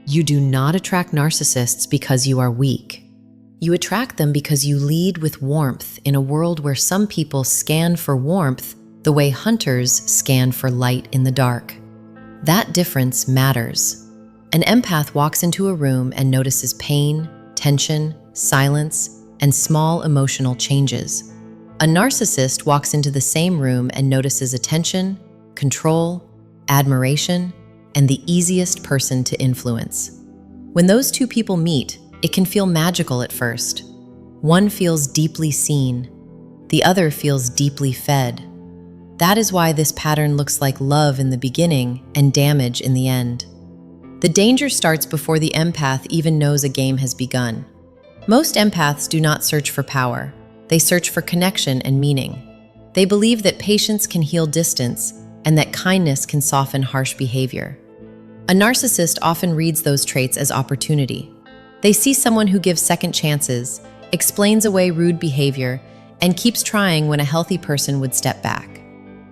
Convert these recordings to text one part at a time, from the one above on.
You do not attract narcissists because you are weak. You attract them because you lead with warmth in a world where some people scan for warmth the way hunters scan for light in the dark. That difference matters. An empath walks into a room and notices pain, tension, silence, and small emotional changes. A narcissist walks into the same room and notices attention, control, admiration, and the easiest person to influence. When those two people meet, it can feel magical at first. One feels deeply seen, the other feels deeply fed. That is why this pattern looks like love in the beginning and damage in the end. The danger starts before the empath even knows a game has begun. Most empaths do not search for power. They search for connection and meaning. They believe that patience can heal distance and that kindness can soften harsh behavior. A narcissist often reads those traits as opportunity. They see someone who gives second chances, explains away rude behavior, and keeps trying when a healthy person would step back.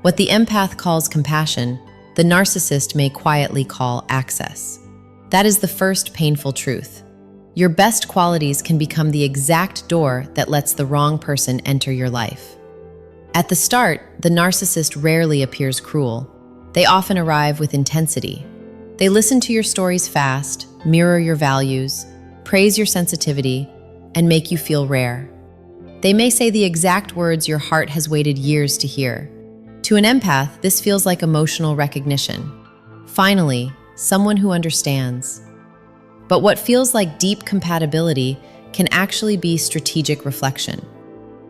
What the empath calls compassion, the narcissist may quietly call access. That is the first painful truth. Your best qualities can become the exact door that lets the wrong person enter your life. At the start, the narcissist rarely appears cruel. They often arrive with intensity. They listen to your stories fast, mirror your values, praise your sensitivity, and make you feel rare. They may say the exact words your heart has waited years to hear. To an empath, this feels like emotional recognition. Finally, someone who understands. But what feels like deep compatibility can actually be strategic reflection.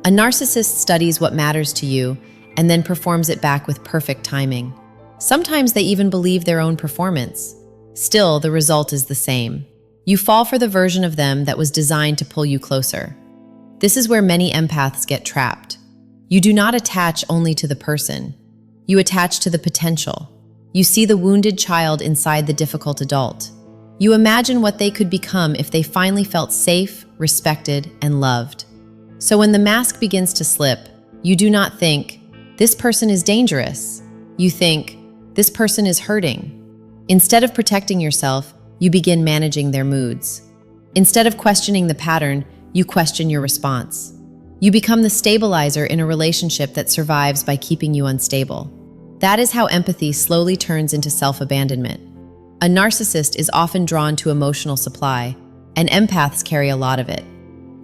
A narcissist studies what matters to you and then performs it back with perfect timing. Sometimes they even believe their own performance. Still, the result is the same. You fall for the version of them that was designed to pull you closer. This is where many empaths get trapped. You do not attach only to the person. You attach to the potential. You see the wounded child inside the difficult adult. You imagine what they could become if they finally felt safe, respected, and loved. So when the mask begins to slip, you do not think, "This person is dangerous." You think, "This person is hurting." Instead of protecting yourself, you begin managing their moods. Instead of questioning the pattern, you question your response. You become the stabilizer in a relationship that survives by keeping you unstable. That is how empathy slowly turns into self-abandonment. A narcissist is often drawn to emotional supply, and empaths carry a lot of it.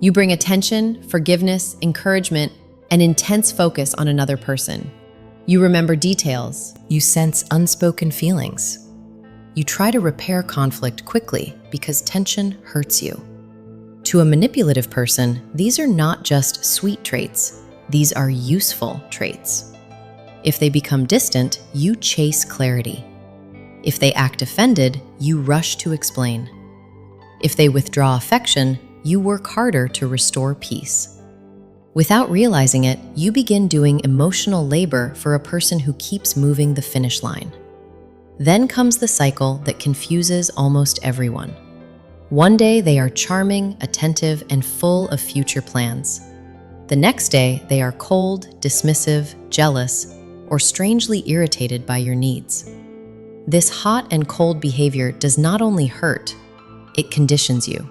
You bring attention, forgiveness, encouragement, and intense focus on another person. You remember details. You sense unspoken feelings. You try to repair conflict quickly because tension hurts you. To a manipulative person, these are not just sweet traits. These are useful traits. If they become distant, you chase clarity. If they act offended, you rush to explain. If they withdraw affection, you work harder to restore peace. Without realizing it, you begin doing emotional labor for a person who keeps moving the finish line. Then comes the cycle that confuses almost everyone. One day they are charming, attentive, and full of future plans. The next day they are cold, dismissive, jealous, or strangely irritated by your needs. This hot and cold behavior does not only hurt, it conditions you.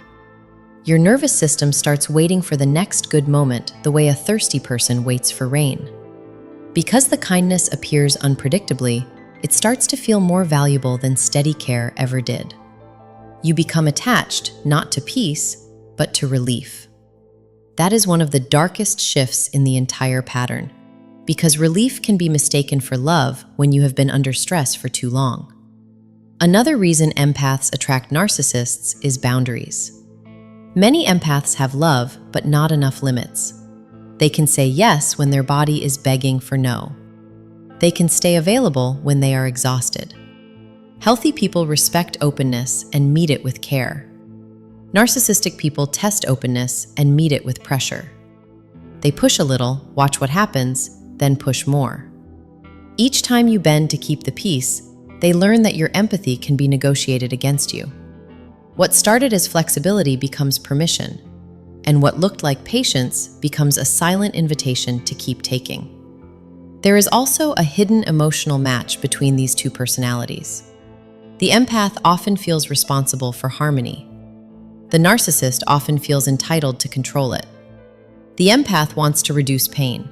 Your nervous system starts waiting for the next good moment the way a thirsty person waits for rain. Because the kindness appears unpredictably, it starts to feel more valuable than steady care ever did. You become attached not to peace, but to relief. That is one of the darkest shifts in the entire pattern, because relief can be mistaken for love when you have been under stress for too long. Another reason empaths attract narcissists is boundaries. Many empaths have love, but not enough limits. They can say yes when their body is begging for no. They can stay available when they are exhausted. Healthy people respect openness and meet it with care. Narcissistic people test openness and meet it with pressure. They push a little, watch what happens, then push more. Each time you bend to keep the peace, they learn that your empathy can be negotiated against you. What started as flexibility becomes permission, and what looked like patience becomes a silent invitation to keep taking. There is also a hidden emotional match between these two personalities. The empath often feels responsible for harmony. The narcissist often feels entitled to control it. The empath wants to reduce pain.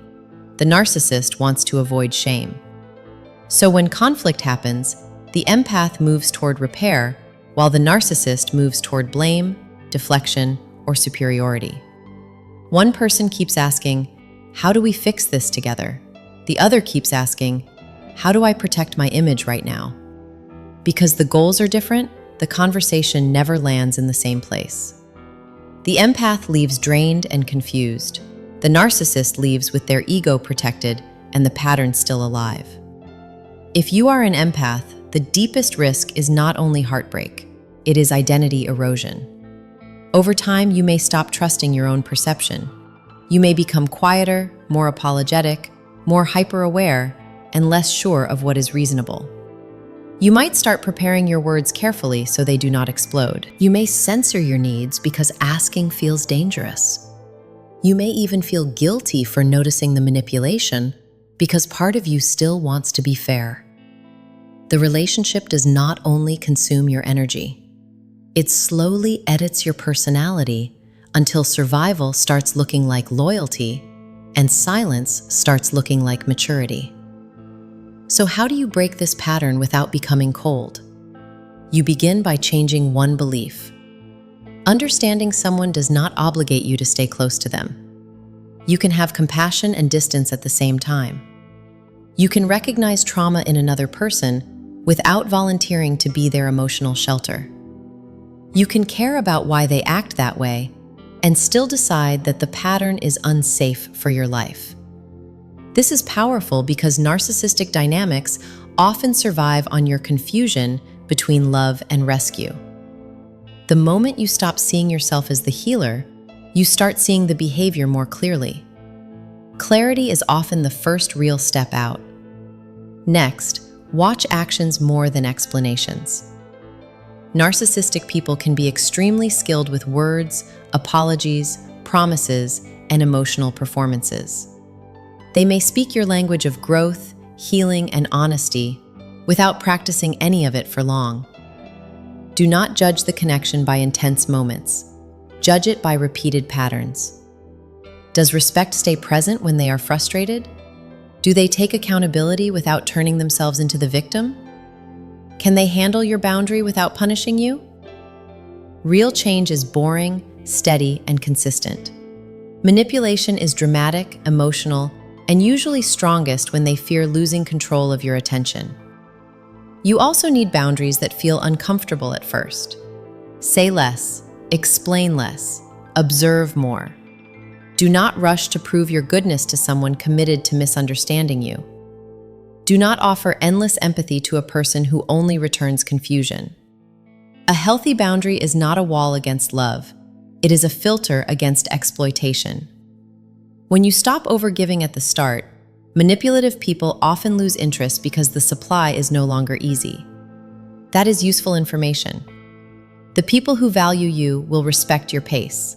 The narcissist wants to avoid shame. So when conflict happens, the empath moves toward repair, while the narcissist moves toward blame, deflection, or superiority. One person keeps asking, "How do we fix this together?" The other keeps asking, "How do I protect my image right now?" Because the goals are different, the conversation never lands in the same place. The empath leaves drained and confused. The narcissist leaves with their ego protected and the pattern still alive. If you are an empath, the deepest risk is not only heartbreak, it is identity erosion. Over time, you may stop trusting your own perception. You may become quieter, more apologetic, more hyper-aware, and less sure of what is reasonable. You might start preparing your words carefully so they do not explode. You may censor your needs because asking feels dangerous. You may even feel guilty for noticing the manipulation because part of you still wants to be fair. The relationship does not only consume your energy, it slowly edits your personality until survival starts looking like loyalty and silence starts looking like maturity. So how do you break this pattern without becoming cold? You begin by changing one belief. Understanding someone does not obligate you to stay close to them. You can have compassion and distance at the same time. You can recognize trauma in another person without volunteering to be their emotional shelter. You can care about why they act that way and still decide that the pattern is unsafe for your life. This is powerful because narcissistic dynamics often survive on your confusion between love and rescue. The moment you stop seeing yourself as the healer, you start seeing the behavior more clearly. Clarity is often the first real step out. Next, watch actions more than explanations. Narcissistic people can be extremely skilled with words, apologies, promises, and emotional performances. They may speak your language of growth, healing, and honesty without practicing any of it for long. Do not judge the connection by intense moments. Judge it by repeated patterns. Does respect stay present when they are frustrated? Do they take accountability without turning themselves into the victim? Can they handle your boundary without punishing you? Real change is boring, steady, and consistent. Manipulation is dramatic, emotional, and usually strongest when they fear losing control of your attention. You also need boundaries that feel uncomfortable at first. Say less, explain less, observe more. Do not rush to prove your goodness to someone committed to misunderstanding you. Do not offer endless empathy to a person who only returns confusion. A healthy boundary is not a wall against love. It is a filter against exploitation. When you stop overgiving at the start, manipulative people often lose interest because the supply is no longer easy. That is useful information. The people who value you will respect your pace.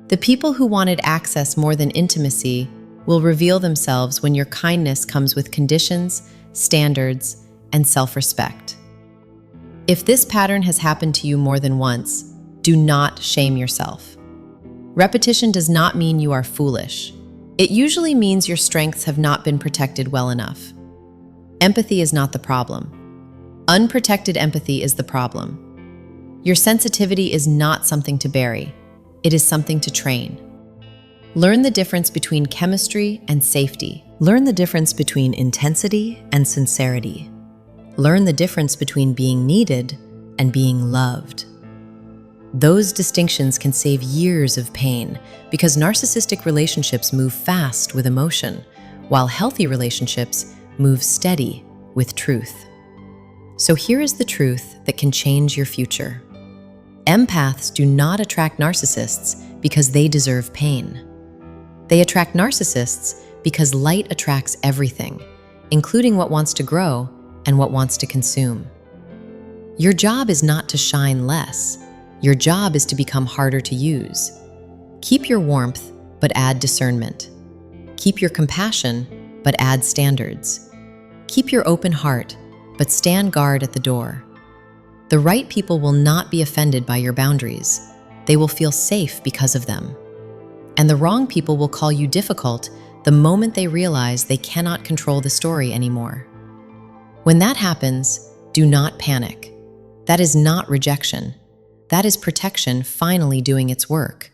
The people who wanted access more than intimacy will reveal themselves when your kindness comes with conditions, standards, and self-respect. If this pattern has happened to you more than once, do not shame yourself. Repetition does not mean you are foolish. It usually means your strengths have not been protected well enough. Empathy is not the problem. Unprotected empathy is the problem. Your sensitivity is not something to bury. It is something to train. Learn the difference between chemistry and safety. Learn the difference between intensity and sincerity. Learn the difference between being needed and being loved. Those distinctions can save years of pain because narcissistic relationships move fast with emotion, while healthy relationships move steady with truth. So here is the truth that can change your future. Empaths do not attract narcissists because they deserve pain. They attract narcissists because light attracts everything, including what wants to grow and what wants to consume. Your job is not to shine less. Your job is to become harder to use. Keep your warmth, but add discernment. Keep your compassion, but add standards. Keep your open heart, but stand guard at the door. The right people will not be offended by your boundaries. They will feel safe because of them. And the wrong people will call you difficult the moment they realize they cannot control the story anymore. When that happens, do not panic. That is not rejection. That is protection finally doing its work.